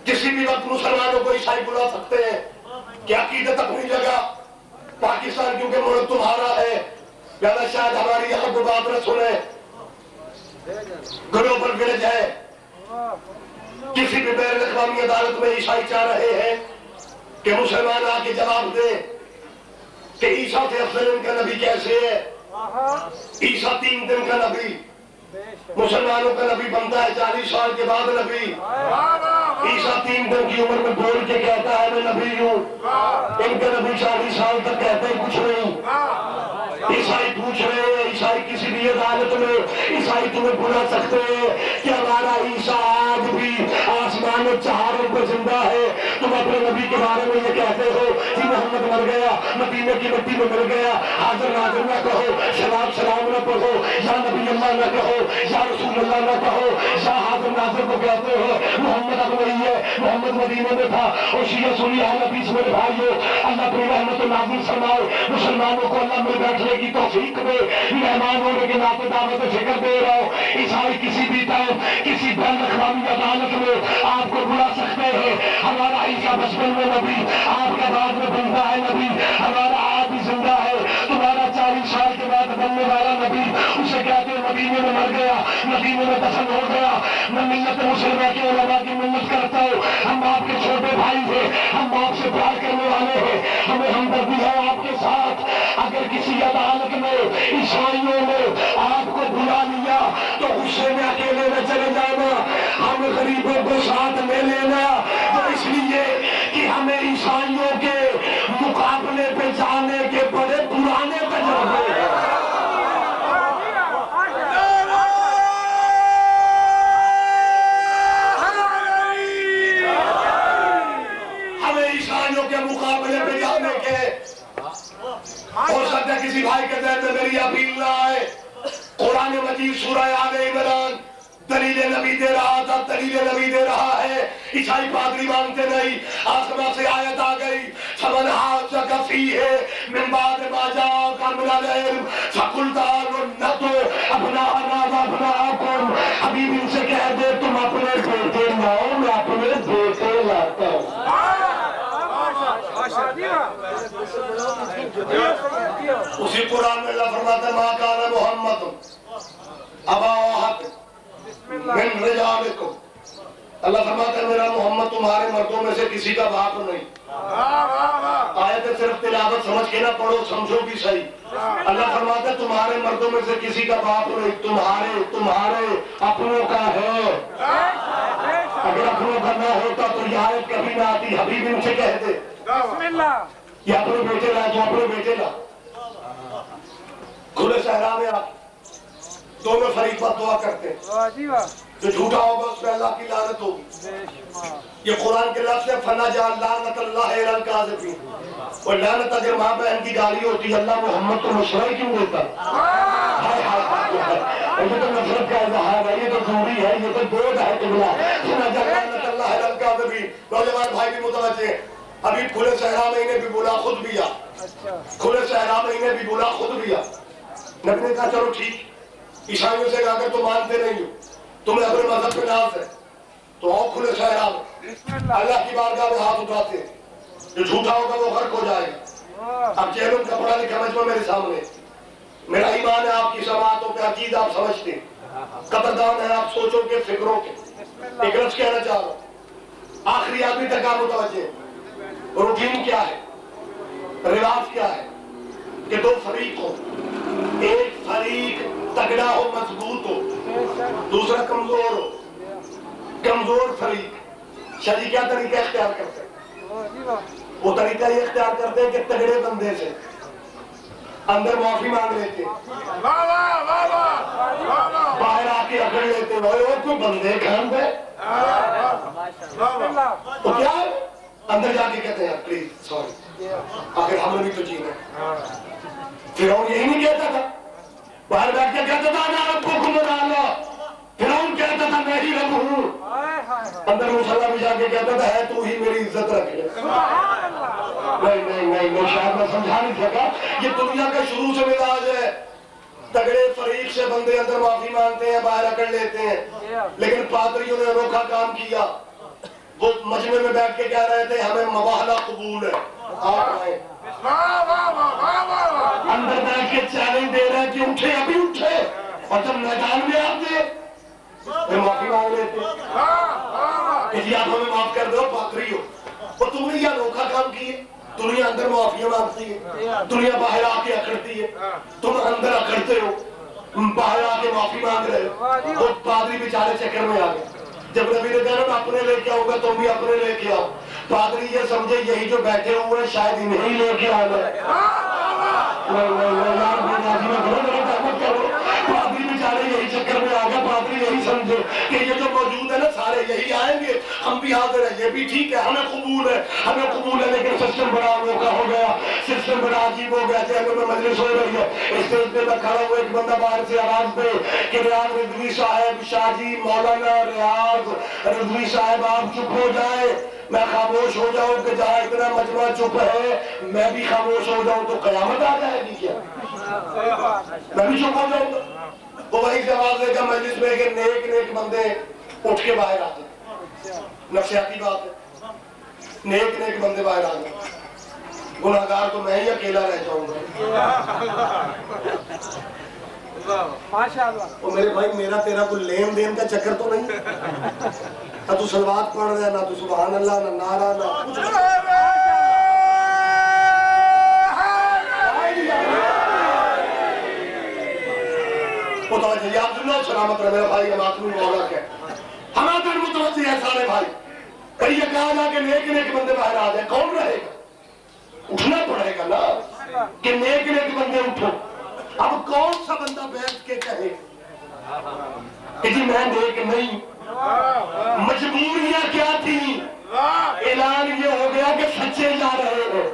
کسی بھی وقت مسلمانوں کو عیسائی بلا سکتے ہیں کہ عقیدت اپنی جگہ، پاکستان کیونکہ ملک تمہارا ہے لہذا شاید ہماری یہاں کو بات نہ سنیں. گلوبل ولیج ہے، کسی بھی بین الاقوامی عدالت میں عیسائی چاہ رہے ہیں کہ مسلمان آ کے جواب دے کہ عیسیٰ سے افضل ان کا نبی کیسے ہے. عیسیٰ 3 دن کا نبی، مسلمانوں کا نبی بنتا ہے 40 سال کے بعد نبی. عیسیٰ 3 دن کی عمر میں بول کے کہتا ہے میں نبی ہوں، ان کا نبی 40 سال تک کہتے ہیں کچھ نہیں. عیسائی پوچھ رہے ہیں، عیسائی کسی بھی عدالت میں عیسائی تمہیں بلا سکتے ہیں کہ ہمارا عیسیٰ آج بھی آسمان میں چہاروں پہ زندہ ہے. تم اپنے نبی کے بارے میں یہ کہتے ہو کہ محمد مر گیا، مدینے کی مٹی میں مر گیا. حاضر ناظر نہ کہو، سلام نہ پڑھو، یا نبی اللہ نہ کہو، یا رسول اللہ نہ کہو. یا حاضر ناظر کو کہتے ہو محمد اب نہیں ہے، محمد مدینے میں تھا. اور شیعہ سنی اہل حدیث میرے بھائیو، اللہ اپنی رحمت نازل فرمائے. مسلمانوں کو اللہ میں بیٹھنے کی توفیق دے. مہمان ہونے کے ناطے دعوت فکر دے رہا ہوں. عیسائی کسی بھی ٹائم کسی بین الاقوامی عدالت میں آپ کو بلا سکتے ہیں. ہمارا عیسیٰ بچپن میں نبی، آپ کا بعد میں بنتا ہے نبی. ہمارا آپ بھی زندہ ہے، تمہارا 40 سال کے بعد بننے والا نبی، اسے کہتے ہیں مدینے میں مر گیا، مدینے میں دفن ہو گیا. میں ملت مسلمہ کے علماء کی منت کرتا ہوں، ہم آپ کے چھوٹے بھائی ہیں، ہم آپ سے پیار کرنے والے ہیں، ہمیں ہمدردی ہے آپ کے ساتھ. اگر کسی عدالت میں عیسائیوں نے آپ کو بلا لیا تو غصے میں اکیلے نہ چلے جانا، ہم غریبوں کو ساتھ لے لینا، تو اس لیے کہ ہمیں عیسائیوں کے مقابلے پہ جانے کے بڑے پرانے تجربے ہیں۔ ہمیں عیسائیوں کے مقابلے پہ جانے کے ہو سکتا ہے کسی بھائی کے ذہن میں میری اپیل نہ آئے، قرآن مجید سورہ آل عمران دلیل نبی دے رہا تھا، دلیل نبی دے رہا ہے، عیسائی پادری مانتے نہیں، آسمان سے آیت آ گئی فمن حاجک فیہ من بعد ما جاءک من العلم فقل تعالوا ندعو ابناءنا وابناءکم، حبیب ان سے کہہ دے تم اپنے بیٹے لاؤ میں اپنے بیٹے لاتا ہوں۔ اسی قرآن میں اللہ فرماتا ہے ما کان محمد ابا احد من رجالکم، اللہ فرماتا ہے میرا محمد تمہارے مردوں میں سے کسی کا باپ نہیں۔ آیتیں صرف تلاوت سمجھ کے نہ پڑھو، سمجھو بھی صحیح۔ اللہ فرماتا ہے تمہارے مردوں میں سے کسی کا باپ نہیں، تمہارے اپنوں کا ہے۔ اگر اپنوں کا نہ ہوتا تو یہ آیت کبھی نہ آتی، حبیب ان سے کہہ دے یہ اپنے بیٹے لا، جو اپنے بیٹے لا۔ کھلے صحرا میں آپ دونوں فریق پر دعا کرتے ہیں، جو جھوٹا ہوگا اس پہ اللہ کی لعنت ہوگی۔ یہ قرآن کے لفظ ہے فَنَجْعَلْ لَعْنَتَ اللَّهِ عَلَى الْكَاذِبِينَ، اور لعنت اگر ماں بہن کی گالی ہوتی ہے اللہ محمد کو مشورہ کیوں دیتا؟ یہ تو نفرت کا اظہار ہے، یہ تو دوری ہے، یہ تو بوجھ ہے قبلہ۔ فَنَجْعَلْ لَعْنَتَ اللَّهِ عَلَى الْكَاذِبِينَ۔ نوجوان بھائی بھی متوجہ ہیں، ابھی کھلے صحرا میں انہیں بھی بولا خود بھی آ، کھلے صحرا میں انہیں بھی بولا خود بھی آ۔ نبی نے کہا چلو ٹھیک، عیسائیوں سے کہا کہ تم مانتے نہیں ہو، تمہیں اپنے مذہب پہ ناز ہے، تو آؤ کھلے صحرا میں اللہ کی بارگاہ میں ہاتھ اٹھاتے ہیں، جو جھوٹا ہوگا وہ غرق ہو جائے گا۔ اب چہروں کا پڑھا لکھا مجمع میرے سامنے، میرا ایمان ہے آپ کی سماعتوں پہ عقید آپ سمجھتے ہیں، قدردان ہے آپ سوچوں کے فکروں کے۔ ایک لفظ کہنا چاہ رہا ہوں، آخری آدمی تک آپ متوجہ ہیں، روٹین کیا ہے، رواج کیا ہے کہ دو فریق ہو، ایک فریق تگڑا ہو مضبوط ہو، دوسرا کمزور ہو۔ کمزور فریق شاہ جی کیا طریقہ اختیار کرتے ہیں؟ وہ طریقہ یہ اختیار کرتے ہیں کہ تگڑے بندے سے اندر معافی مانگ لیتے ہیں، باہر آ کے اکڑ لیتے ہیں، وہ کوئی بندے کھان دے تو کیا ہے؟ اندر جا کے کہتے ہیں پلیز سوری، آخر ہم نے بھی تو جینا ہے۔ فرعون یہی نہیں کہتا تھا، باہر بیٹھ کے کہتا تھا انا ربکم الاعلی، فرعون کہتا تھا میں ہی رب ہوں، اندر مصلی میں جا کے کہتا تھا ہے تو ہی میری عزت رکھ لے۔ نہیں شاید میں سمجھا نہیں سکا، یہ دنیا کا شروع سے مزاج ہے، تگڑے فریق سے بندے اندر معافی مانگتے ہیں، باہر اکڑ لیتے ہیں، لیکن پادریوں نے انوکھا کام کیا، وہ مجمع میں بیٹھ کے کہہ رہے تھے ہمیں مباہلہ قبول ہے، آپ آئیں۔ اندر بیٹھ کے چیلنج دے رہے ہیں کہ اٹھے ابھی اٹھے، اور جب میدان میں آتے پھر معافی مانگ لیتے کہ جی آپ ہمیں معاف کر دو، پادری ہو، اور تم نے یہ انوکھا کام کیے، دنیا اندر معافیاں مانگتی ہے، دنیا باہر آ کے اکڑتی ہے، تم اندر اکڑتے ہو، باہر آ کے معافی مانگ رہے ہو۔ وہ پادری بیچارے چکر میں آ گئے، جب نبی نے کہا میں اپنے لے کے آؤں گا تم بھی اپنے لے کے آؤ، پادری یہ سمجھے یہی جو بیٹھے ہوئے ہیں شاید انہیں لے کے آنا ہے۔ پادری بیچارے یہی چکر میں آ گئے، پادری یہی سمجھے کہ یہ جو موجود ہے نا سارے یہی آئیں گے، ہم بھی حاضر ہیں، یہ بھی ٹھیک ہے، ہمیں قبول ہے، لیکن سسٹم بڑا انوکھا ہو گیا، سسٹم بڑا عجیب ہو گیا، جیسے میں مجلس ہو رہی ہے، اسٹیج پہ میں کھڑا ہوا ایک بندہ باہر سے آواز دے کہ ریاض رضوی صاحب، شاہ جی مولانا ریاض رضوی صاحب آپ چپ ہو جائیں، میں خاموش ہو جاؤں کہ جہاں اتنا مجمع چپ ہے میں بھی خاموش ہو جاؤں تو قیامت آ جائے گی کیا؟ میں بھی چپ ہو جاؤں گا۔ وہ وہی جواب دے گا مجلس میں کہ نیک بندے اٹھ کے باہر آتے ہیں، نفسیاتی بات ہے، نیک بندے باہر آتے ہیں، گناہگار تو میں ہی اکیلا رہ جاؤں گا۔ وہ میرے بھائی میرا تیرا کوئی لین دین کا چکر تو نہیں، نہ تو صلوات پڑھ رہا ہے، نہ تو سبحان اللہ، نہ نعرہ، نہ کچھ متوجہ یا عبداللہ سلامت رہے میرا بھائی اماتمی مولا کے ہماتن متوجہ ہے سارے بھائی کئی یہ کہا جا کہ نیک نیک بندے باہر آ جائے کون رہے گا اٹھنا پڑے گا نا کہ نیک نیک بندے اٹھو اب کون سا بندہ بیٹھ کے کہے کہ جی میں نیک نہیں مجبوریاں کیا تھی اعلان یہ ہو گیا کہ سچے جا رہے ہیں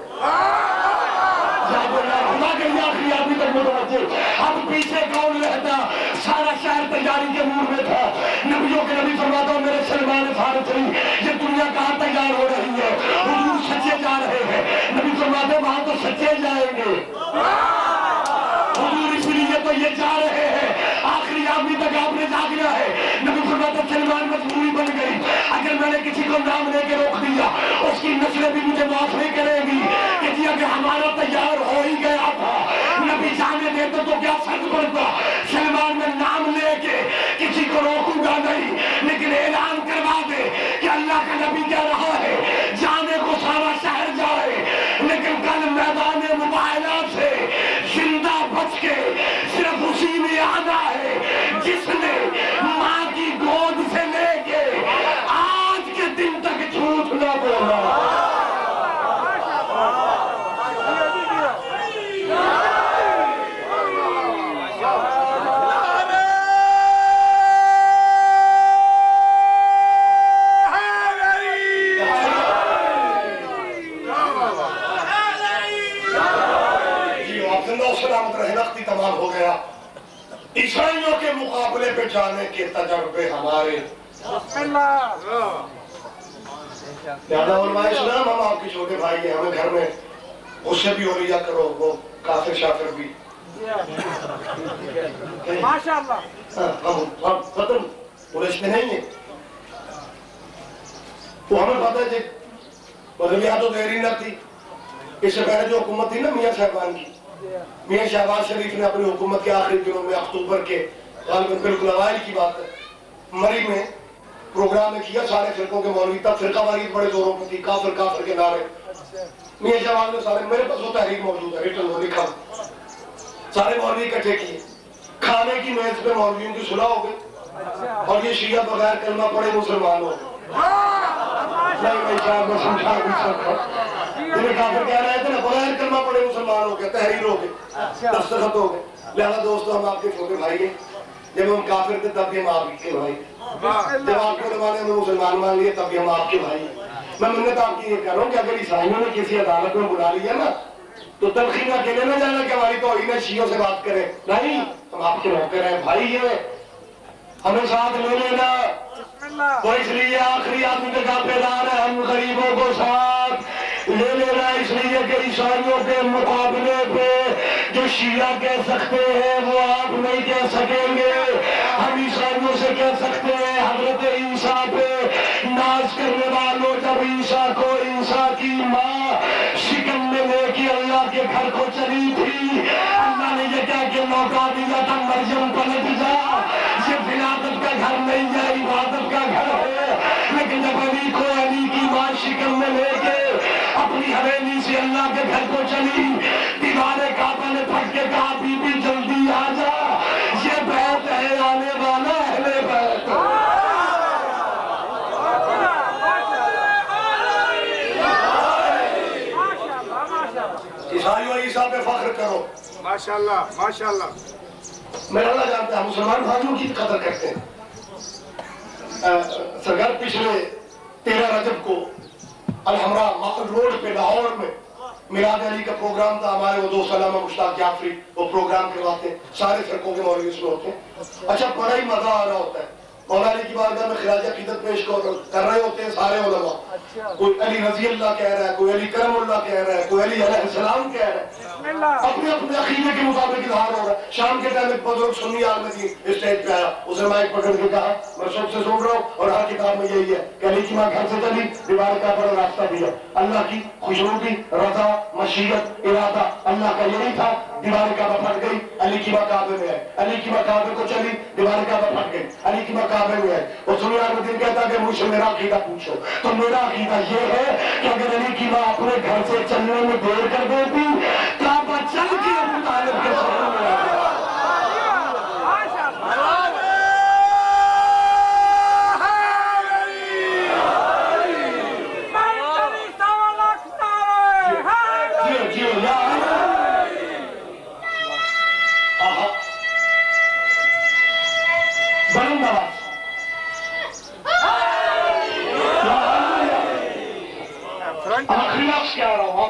خدا کے لیے آخری آدمی تک متوجہ اب پیچھے کون رہتا سارا شہر تیاری کے موڈ میں تھا نبیوں کے نبی فرماتا ہوں میرے سلمان فارسی یہ دنیا کہاں تیار ہو رہی ہے حضور سچے جا رہے ہیں نبی فرماتے ہیں وہاں تو سچے جائیں گے حضور اس لیے تو یہ جا رہے ہیں آخری آدمی تک آپ نے جاگنا ہے نبی فرماتے ہیں سلمان مجبوری بن گئی اگر میں نے کسی کو نام لے کے روک دیا اس کی نسلیں بھی مجھے معاف نہیں کرے گی کہ جی اگر ہمارا تیار ہو ہی گیا تھا نبی جانے دیتے تو کیا فرق پڑتا سلمان میں نام لے کے کسی کو روکوں گا نہیں لیکن اعلان کروا دے کہ اللہ کا نبی کہہ رہا ہے جانے کو سارا شہر جائے لیکن کل میدان مباحثہ سے زندہ بچ کے صرف اسی میں آنا ہے جس نے ماں کی گود سے لے کے آج کے دن تک جھوٹ نہ بولا تمام ہو گیا عیسائیوں کے مقابلے پہ جانے کے تجربے ہمارے زیادہ علماء اسلام ہم آپ کے چھوٹے بھائی ہیں ہمیں گھر میں اس سے بھی اولیاء کرو وہ کافر شافر بھی ماشاءاللہ ہم ختم پولیس میں نہیں ہیں تو ہمیں پتہ ہے بدلیات تو دیری نہ تھی اس سے پہلے جو حکومت تھی نا میاں صاحبان کی میاں شہباز شریف نے اپنی حکومت کے آخری دنوں میں اکتوبر کے غالباً بالکل اوائل کی بات ہے مری میں پروگرام میں کیا سارے فرقوں کے مولوی تب فرقہ واریت بڑے زوروں پہ تھی کافر کافر کے نعرے میاں شہباز نے سارے میرے پاس وہ تحریر موجود ہے ریٹن وہ لکھا سارے مولوی اکٹھے کیے کھانے کی میز پہ مولویوں کی صلح ہو گئی اور یہ شیعہ بغیر کلمہ پڑھے مسلمان ہو گئے نہیں میں شاید میں سمجھا بھی سکتا جنہیں کافر کہہ رہے تھے نا بغیر کلمہ پڑھے مسلمان ہو گئے تحریر ہو گئے دستخط ہو گئے لہذا دوستو ہم آپ کے چھوٹے بھائی ہیں جب ہم کافر تھے تب بھی ہم آپ کے بھائی جب آپ کے زمانے میں مسلمان مان لیے تب بھی ہم آپ کے بھائی میں منت آپ کی یہ کہہ رہا ہوں کہ اگر عیسائیوں نے کسی عدالت میں بلا لیا نا تو تلخی نہ کہنے نہ جانا کہ ہماری توہین شیعوں سے بات کریں نہیں ہم آپ کے نوکر ہیں بھائی ہیں ہمیں ساتھ لے لینا وہ اس لیے آخری آدمی کا بیدار ہے ہم غریبوں کو ساتھ لے لینا اس لیے کہ عیسائیوں کے مقابلے پہ جو شیعہ کہہ سکتے ہیں وہ آپ نہیں کہہ سکیں گے ہم عیسائیوں سے کہہ سکتے ہیں حضرت عیسیٰ پہ ناز کرنے والوں جب عیسیٰ کو عیسیٰ کی ماں شکم میں لے کے اللہ کے گھر کو چلی تھی اللہ نے یہ کہہ کے موقع دیا تھا مریم پلٹ جا یہ ولادت کا گھر نہیں ہے عبادت کا گھر ہے لیکن جب علی کو علی کی ماں شکم میں لے کے اپنی حویلی سے اللہ کے گھر کو چلی دیوار کعبہ نے پھٹ کے کہا بی بی جلدی آ جا یہ بیت ہے آنے والا اہل بیت عیسائیوں عیسیٰ پہ فخر کرو ماشاءاللہ ماشاءاللہ میرا اللہ جانتا ہے مسلمان بھائیوں کی قدر کرتے ہیں سرکار پچھلے 13 رجب کو الحمراء مقل روڈ پہ لاہور میں میلاد علی کا پروگرام تھا ہمارے وہ دوست علامہ مشتاق جعفری وہ پروگرام کرواتے ہیں سارے فرقوں کے مولوی اس میں ہوتے ہیں اچھا بڑا ہی مزہ آ رہا ہوتا ہے مولا علی کی بارگاہ میں خراج عقیدت پیش کر رہے ہوتے ہیں سارے علماء کوئی علی رضی اللہ کہہ رہا ہے کوئی علی کرم اللہ کہہ رہا ہے کوئی علی علیہ السلام کہہ رہا ہے اپنے اپنے عقیدے کے مطابق اظہار ہو رہا ہے شام کے ٹائم ایک بزرگ سنی عالم دین اسٹیج پہ آیا اس نے مائک پکڑ کے کہا میں سب سے سن رہا ہوں اور ہر کتاب میں یہی ہے کہ علی کی ماں گھر سے چلی دیوار کا بڑا راستہ دیا اللہ کی خوشبو کی رضا مشیت ارادہ اللہ کا یہی تھا دیوار کعبہ پھٹ گئی علی کی ماں کعبے میں آئی علی کی ماں کعبے کو چلی دیوار کعبہ پھٹ گئی علی کی ماں کعبے میں آئی اور سنی عالم دین کہتا ہے کہ مجھ سے میرا عقیدہ پوچھو تو میرا عقیدہ یہ ہے کہ اگر علی کی ماں اپنے گھر سے چلنے میں دیر کر دیتی کعبہ چل کے ابو طالب کے سامنے میں آ گیا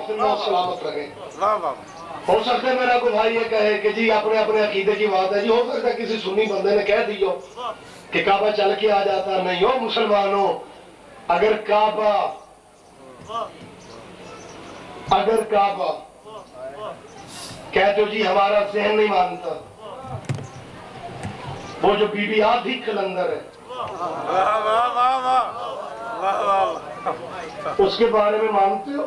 زندہ سلامت رہے. واہ واہ. ہو سکتا ہے میرا کوئی بھائی یہ کہے کہ جی اپنے اپنے عقیدے کی بات ہے جی. ہو سکتا ہے کسی سنی بندے نے کہہ دی ہو کہ کعبہ چل کے آ جاتا. نہیں ہو مسلمانوں, اگر کعبہ کہتے ہو جی ہمارا ذہن نہیں مانتا, وہ جو بی بی آدھی کلندر ہے واہ واہ واہ واہ واہ واہ. اس کے بارے میں مانتے ہو؟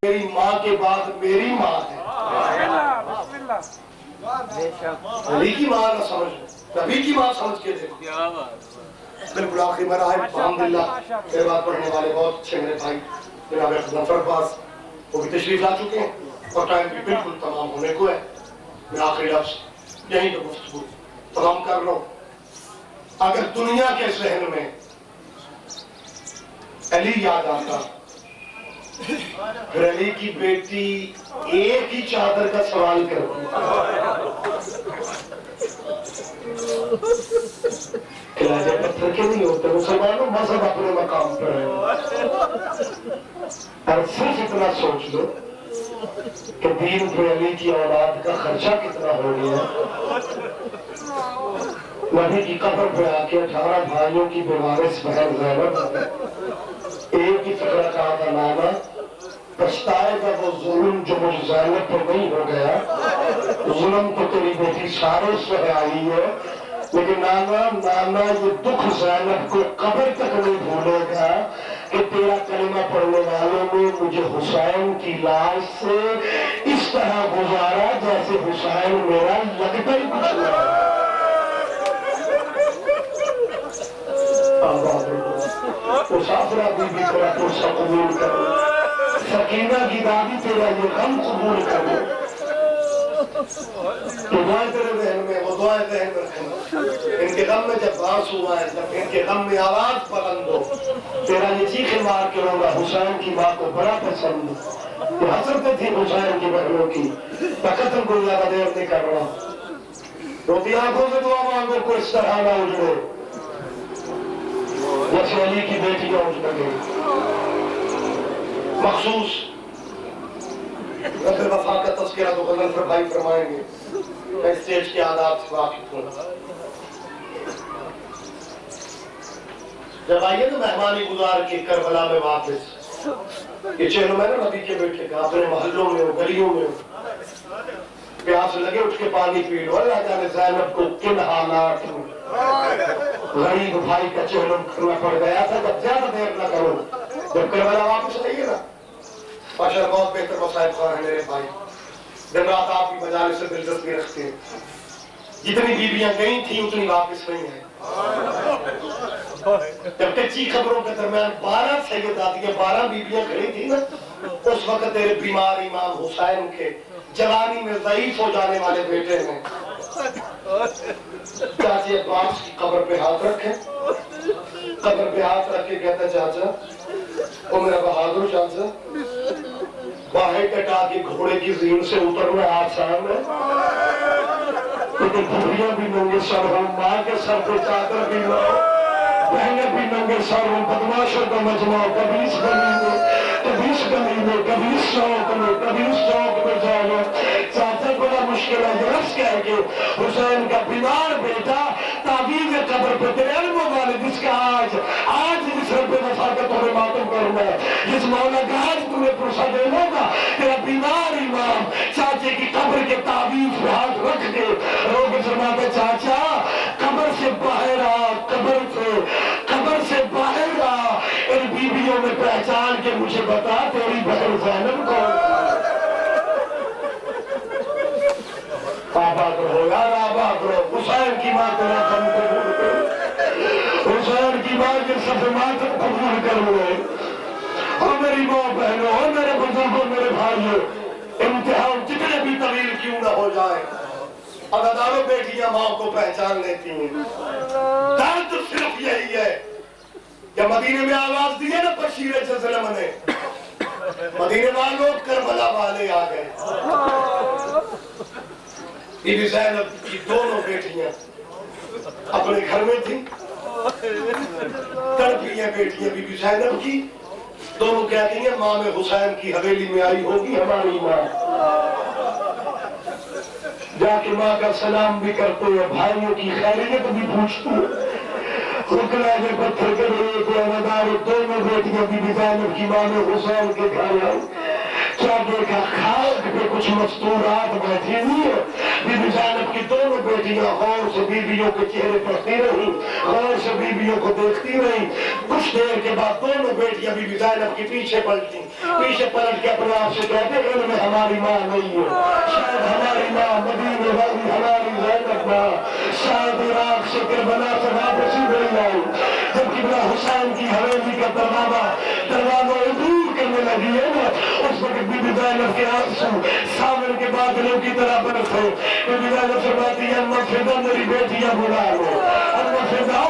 میری ماں کے بعد میری ماں ہے. بسم اللہ. علی کی ماں نہ سمجھ, نبی کی ماں سمجھ کے دیکھو. بالکل آخری مراحل الحمدللہ میرے بات پڑھنے والے بہت اچھے میرے بھائی جناب ظفر عباس وہ بھی تشریف لا چکے ہیں اور ٹائم بھی بالکل تمام ہونے کو ہے. میں آخری لفظ یہیں پہ گفتگو تمام کر رہا ہوں. اگر دنیا کے ذہن میں علی یاد آتا, پھر علی کی بیٹی ایک ہی چادر کا سوال کرتی, کلاجے پتھر کے نہیں ہوتے. مسلمانوں مذہب اپنے مقام پر ہے, اور صرف اتنا سوچ لو کہ دین پہ علی کی اولاد کا خرچہ کتنا ہو گیا. نبی کی قبر پہ آ کے 18 بھائیوں کی بیوارث بہن زینب ایک ہی فکرہ کہا تھا, نانا پچھتائے گا وہ ظلم جو مجھ زینب پر نہیں ہو گیا. ظلم تو تیری بیٹی سارے سے آئی ہے, لیکن نانا یہ دکھ زینب کو قبر تک نہیں بھولے گا کہ تیرا کلمہ پڑھنے والوں نے مجھے حسین کی لاش سے اس طرح گزارا جیسے حسین میرا لگتا ہی کچھ نہیں. مسافرہ بی بی تیرا پرسہ قبول کرو, سکینہ کی دادی تیرا یہ غم قبول کرو. تو دعائیں تیرے ذہن میں, وہ دعائیں ذہن میں رکھنا. ان کے غم میں جب باس ہوا ہے, جب ان کے غم میں آواز بلند ہو, تیرا یہ چیخیں مار کے ہوگا حسین کی ماں کو بڑا پسند. یہ حسرتیں تھی حسین کی بہنوں کی. قتل کو زیادہ دیر نہیں کر رہا, روتی آنکھوں سے دعا مانگو کو اس طرح نہ اجڑے جیسے علی کی بیٹیاں اٹھ لگے. مخصوص غزل وفا کا تذکرہ تو غزل پر بھائی فرمائیں گے. میں اسٹیج کے آداب سے واقف ہوں. جب آئیے تو مہمانی گزار کے کربلا میں واپس, یہ چہروں میں نا نبی کے بیٹے کا, اپنے محلوں میں ہو, گلیوں میں ہو, پیاس لگے اٹھ کے پانی پی لو. اللہ جانے زینب کو کن حالات میں غریب بھائی کا چہرم کرنا پڑ گیا تھا. جب زیادہ دیر نہ کرو, جب کربلا واپس آئیے نا, ماشاء اللہ بہت بہتر مسائل خواہ ہیں میرے بھائی. دن رات آپ کی مجالس سے دلچسپی رکھتے ہیں. جتنی بیویاں گئی تھیں اتنی واپس نہیں ہیں. جب کچی خبروں کے درمیان 12 سیداتیاں 12 بیویاں کھڑی تھی نا, اس وقت تیرے بیمار امام حسین کے جوانی میں ضعیف ہو جانے والے بیٹے نے چاچی عباس کی قبر پہ ہاتھ رکھے. قبر پہ ہاتھ رکھ کے کہتا چاچا, او میرا بہادر چاچا, باہیں کٹا کے گھوڑے کی زین سے اترنا آسان ہے, لیکن بھوڑیاں بھی ننگے سر ہوں, ماں کے سر پہ چادر بھی لاؤ, بہنیں بھی ننگے سر ہوں, بدماشوں کا مجمع, کبھی اس گلی میں کبھی اس گلی میں, کبھی اس چوک میں کبھی اس چوک میں جانا. چاچا بڑا مشکل ہے. یہ لفظ کہہ کے حسین کا بیمار بیٹا تعویذ قبر پہ تیرے علموں والے, جس کا آج جس رب وفا کا تمہیں ماتم کرنا ہے, جس مولا کا آج تمہیں پرسہ دینا گا, تیرا بیمار امام چاچے کی قبر کے تعویذ پہ ہاتھ رکھ کے رو کے فرماتا, چاچا قبر سے باہر آ, قبر سے باہر آ, ان بیویوں میں پہچان کے مجھے بتا تیری بہن زینب کون. آباد رہو یار, آباد رہو. حسین کی ماں تیرا غم قبول کر, حسین کی ماں کے صف ماتم قبول کر لے. اور میری ماں بہنوں, اور میرے بزرگوں, میرے بھائیوں, امتحان جتنے بھی طویل کیوں نہ ہو جائے, اداداروں بیٹیاں ماں کو پہچان لیتی ہیں. درد صرف یہی ہے, جب مدینے میں آواز دی ہے نا بشیر جزلم نے, مدینے والوں کربلا والے آ گئے. بی بی زینب کی دونوں بیٹیاں اپنے گھر میں تھیں, تڑپی ہیں بیٹیاں بی بی زینب کی, دونوں کہتی ہیں ماں میں حسین کی حویلی میں آئی ہوگی ہماری ماں، جا کے ماں کا سلام بھی کرتے ہیں، بھائیوں کی خیریت بھی پوچھتے ہیں۔ رکنا کے پتھر کے لیے تو ادار دونوں بیٹیاں بی بی زینب کی ماں میں حسین کے گھر آئی، کیا دیکھا خاک پہ کچھ مستورات بیٹھی ہوئی ہے۔ بی بی زینب کی دونوں بیٹیاں غور سے بیویوں کے چہرے پڑھتی رہی، غور سے بیویوں کو دیکھتی رہی۔ کچھ دیر کے بعد دونوں بیٹیاں بی بی زینب کی پیچھے پلٹی، پیچھے پلٹ کے اپنے آپ سے کہتے ہیں ان میں ہماری ماں نہیں ہے، شاید ہماری ماں مدینے والی ہماری زینب ماں شاید عراق سے کربلا سے واپس ہی نہیں آئی۔ جب قبلہ حسین کی حویلی کا دروازہ عبور کرنے لگی ہے نا، اس وقت بی بی زینب کے آنسو ساون کے بادلوں کی طرح برسے۔ بی بی زینب فرماتی ہے اماں فدا میری بیٹیاں بلا لو، اماں فدا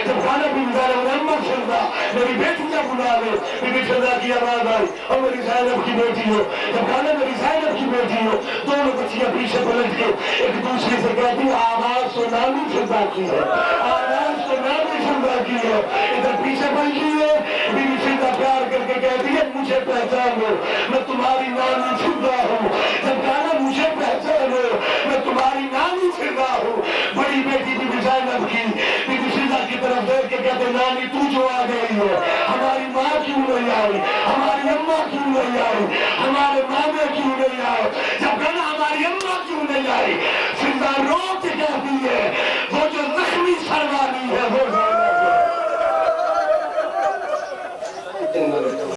جب کھانا بی بی زینب نے اماں فدا میری بیٹیاں بلا لے، بی بی فدا کی آواز آئی اور میری زینب کی بیٹی ہو، جب کھانا میری زینب کی بیٹی ہو۔ دونوں بچیاں پیچھے پلٹ کے ایک دوسرے سے کہتی آواز تو نامی فدا کی ہے، آواز تو نامی فدا کی ہے۔ ادھر پیچھے پلٹی ہے، بی بی فدا پیار کر کے کہتی ہے مجھے پہچانو میں تمہاری نانی فدا ہوں، جب کہنا مجھے پہچانو میں تمہاری نانی فدا ہوں۔ بڑی بیٹی بی بی زینب کی بی بی فدا کی طرف دیکھ کے کہتے نانی تو جو آ گئی ہے ہماری ماں کیوں نہیں آئی، ہماری اماں کیوں نہیں آئی، ہمارے مامے کیوں نہیں آئے۔ جب کہنا ہماری اماں کیوں نہیں آئی، فدا رو کے کہتی ہے وہ جو زخمی سر والی ہے وہ